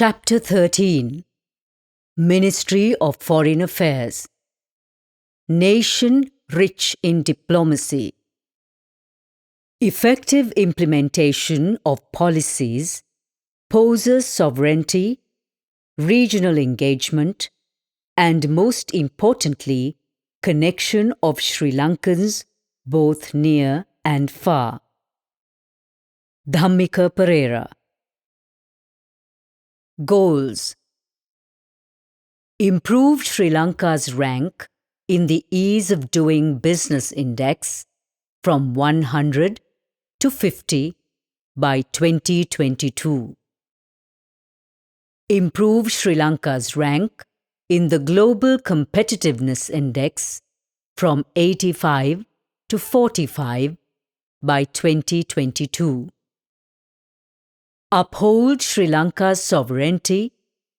Chapter 13 Ministry of Foreign Affairs. Nation rich in diplomacy. Effective implementation of policies poses sovereignty, regional engagement, and most importantly, connection of Sri Lankans both near and far. Dhammika Perera. Goals: improved Sri Lanka's rank in the Ease of Doing Business Index from 100 to 50 by 2022. Improved Sri Lanka's rank in the Global Competitiveness Index from 85 to 45 by 2022. Uphold Sri Lanka's sovereignty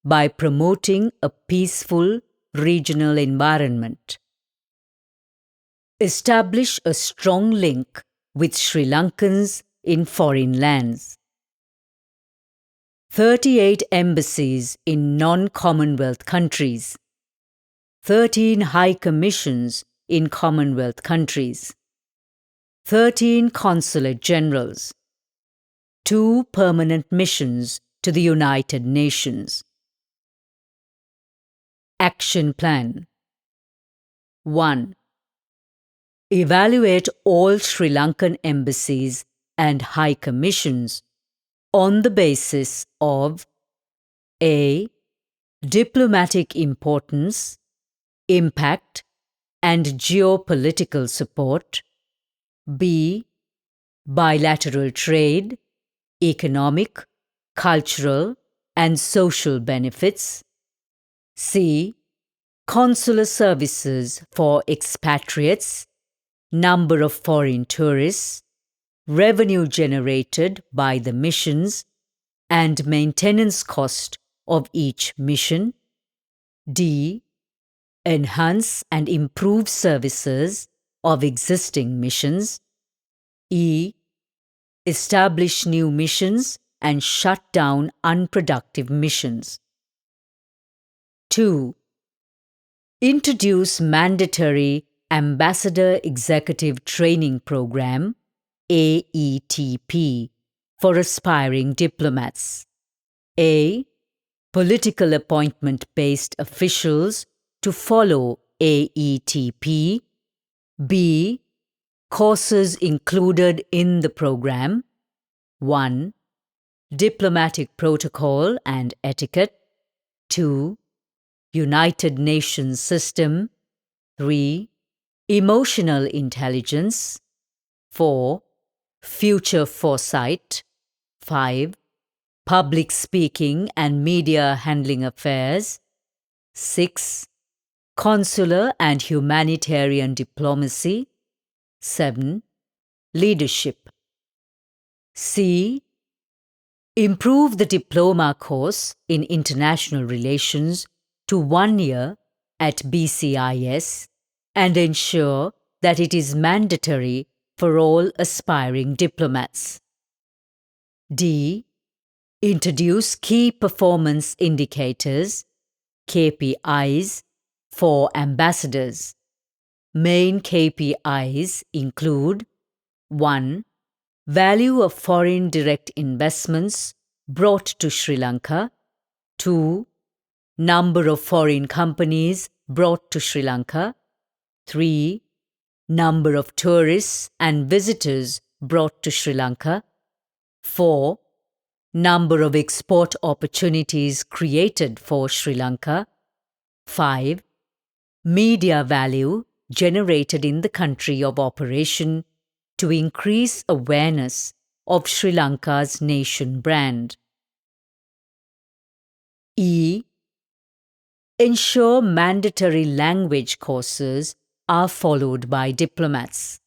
by promoting a peaceful regional environment. Establish a strong link with Sri Lankans in foreign lands. 38 embassies in non-Commonwealth countries. 13 high commissions in Commonwealth countries. 13 consulate generals. 2 permanent missions to the United Nations. Action Plan. 1. Evaluate all Sri Lankan embassies and high commissions on the basis of A. Diplomatic importance, impact, and geopolitical support. B. Bilateral trade, economic, cultural, and social benefits. C. Consular services for expatriates, number of foreign tourists, revenue generated by the missions, and maintenance cost of each mission. D. Enhance and improve services of existing missions. E. Establish new missions and shut down unproductive missions. 2. Introduce mandatory Ambassador Executive Training Program AETP for aspiring diplomats. A. Political appointment-based officials to follow AETP. B. Courses included in the program. 1. Diplomatic Protocol and Etiquette. 2. United Nations System. 3. Emotional Intelligence. 4. Future Foresight. 5. Public Speaking and Media Handling Affairs. 6. Consular and Humanitarian Diplomacy. 7. Leadership. C. Improve the diploma course in international relations to 1 year at BCIS and ensure that it is mandatory for all aspiring diplomats. D. Introduce key performance indicators, KPIs, for ambassadors. Main KPIs include 1. Value of foreign direct investments brought to Sri Lanka. 2. Number of foreign companies brought to Sri Lanka. 3. Number of tourists and visitors brought to Sri Lanka. 4. Number of export opportunities created for Sri Lanka. 5. Media value generated in the country of operation to increase awareness of Sri Lanka's nation brand. E. Ensure mandatory language courses are followed by diplomats.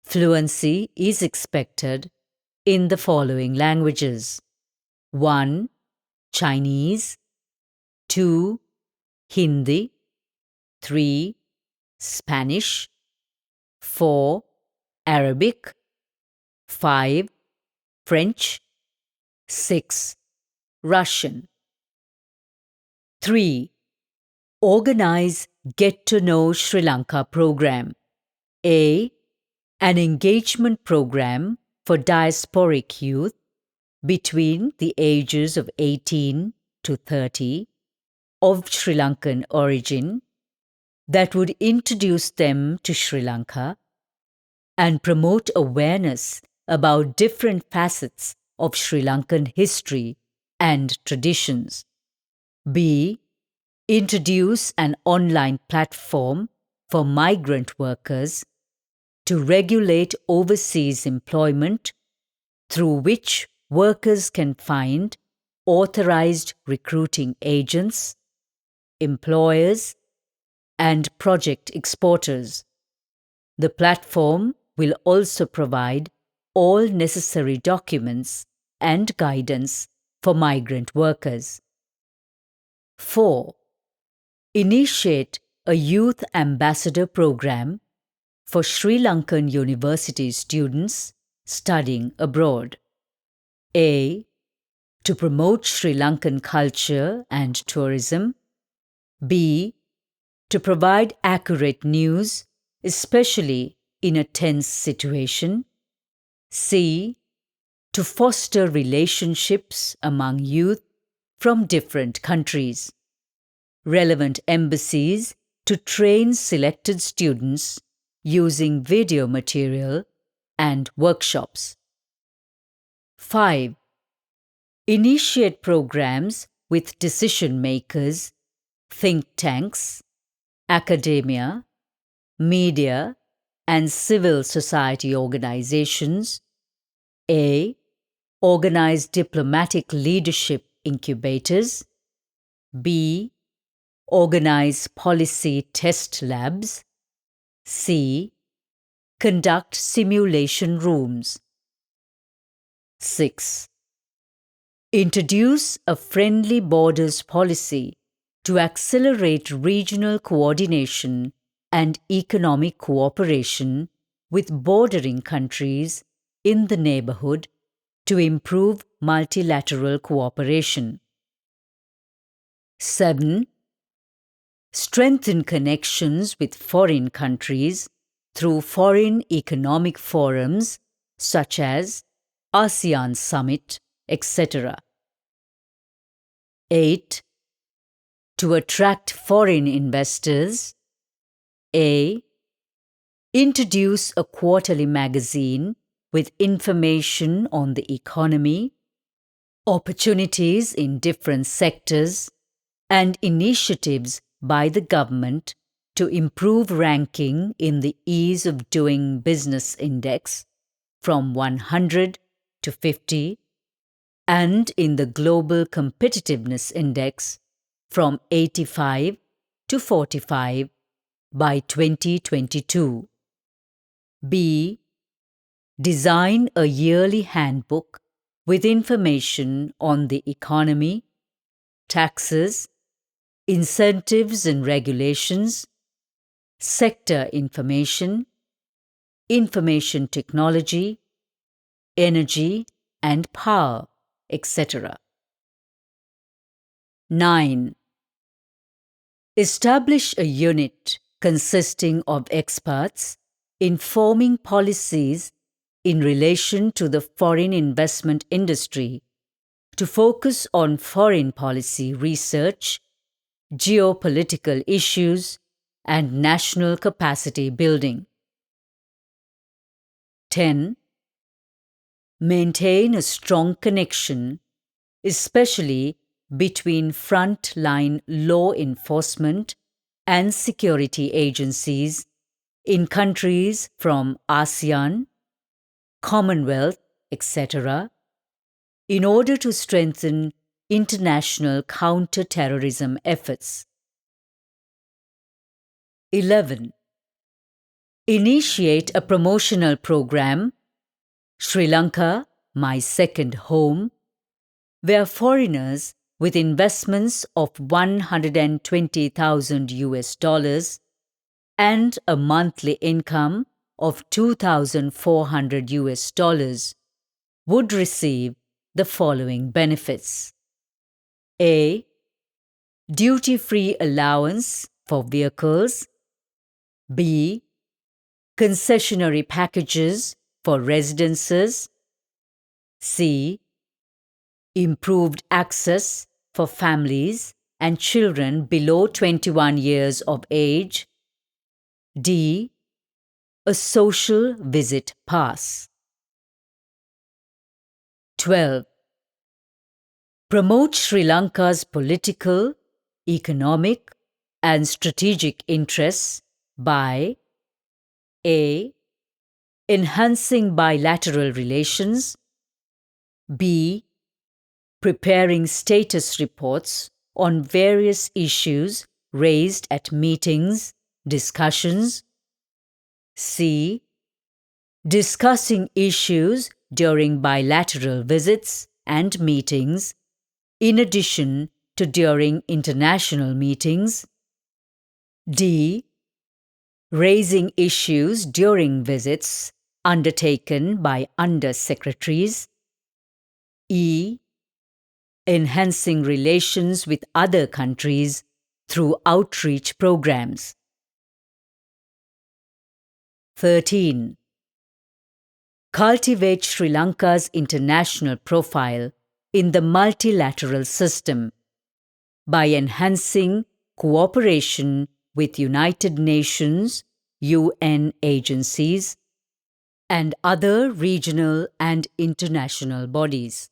Fluency is expected in the following languages: 1. Chinese. 2. Hindi. 3. Spanish. 4. Arabic. 5. French. 6. Russian. 3. Organize Get to Know Sri Lanka program. A. An engagement program for diasporic youth between the ages of 18 to 30 of Sri Lankan origin that would introduce them to Sri Lanka and promote awareness about different facets of Sri Lankan history and traditions. B. Introduce an online platform for migrant workers to regulate overseas employment through which workers can find authorized recruiting agents, employers, and project exporters. The platform will also provide all necessary documents and guidance for migrant workers. 4. Initiate a Youth Ambassador program for Sri Lankan university students studying abroad. A. To promote Sri Lankan culture and tourism. B. To provide accurate news, especially in a tense situation. C. To foster relationships among youth from different countries. Relevant embassies to train selected students using video material and workshops. 5. Initiate programs with decision makers, think tanks, academia, media, and civil society organizations. A. Organize diplomatic leadership incubators. B. Organize policy test labs. C. Conduct simulation rooms. 6. Introduce a friendly borders policy to accelerate regional coordination and economic cooperation with bordering countries in the neighborhood to improve multilateral cooperation. 7. Strengthen connections with foreign countries through foreign economic forums such as ASEAN Summit, etc. 8. To attract foreign investors. A. Introduce a quarterly magazine with information on the economy, opportunities in different sectors, and initiatives by the government to improve ranking in the Ease of Doing Business Index from 100 to 50 and in the Global Competitiveness Index from 85 to 45 by 2022. B. Design a yearly handbook with information on the economy, taxes, incentives and regulations, sector information, information technology, energy and power, etc. 9. Establish a unit consisting of experts in forming policies in relation to the foreign investment industry to focus on foreign policy research, geopolitical issues, and national capacity building. 10. Maintain a strong connection, especially between front-line law enforcement and security agencies in countries from ASEAN, Commonwealth, etc., in order to strengthen international counter-terrorism efforts. 11. Initiate a promotional program, Sri Lanka, My Second Home, where foreigners with investments of $120,000 and a monthly income of $2,400 would receive the following benefits. A. duty-free allowance for vehicles. B. Concessionary packages for residences. C. Improved access for families and children below 21 years of age. D. A social visit pass. 12. Promote Sri Lanka's political, economic, and strategic interests by A. Enhancing bilateral relations. B. Preparing status reports on various issues raised at meetings, discussions. C. Discussing issues during bilateral visits and meetings, in addition to during international meetings. D. Raising issues during visits undertaken by under-secretaries. E. Enhancing relations with other countries through outreach programs. 13. Cultivate Sri Lanka's international profile in the multilateral system by enhancing cooperation with United Nations, UN agencies, and other regional and international bodies.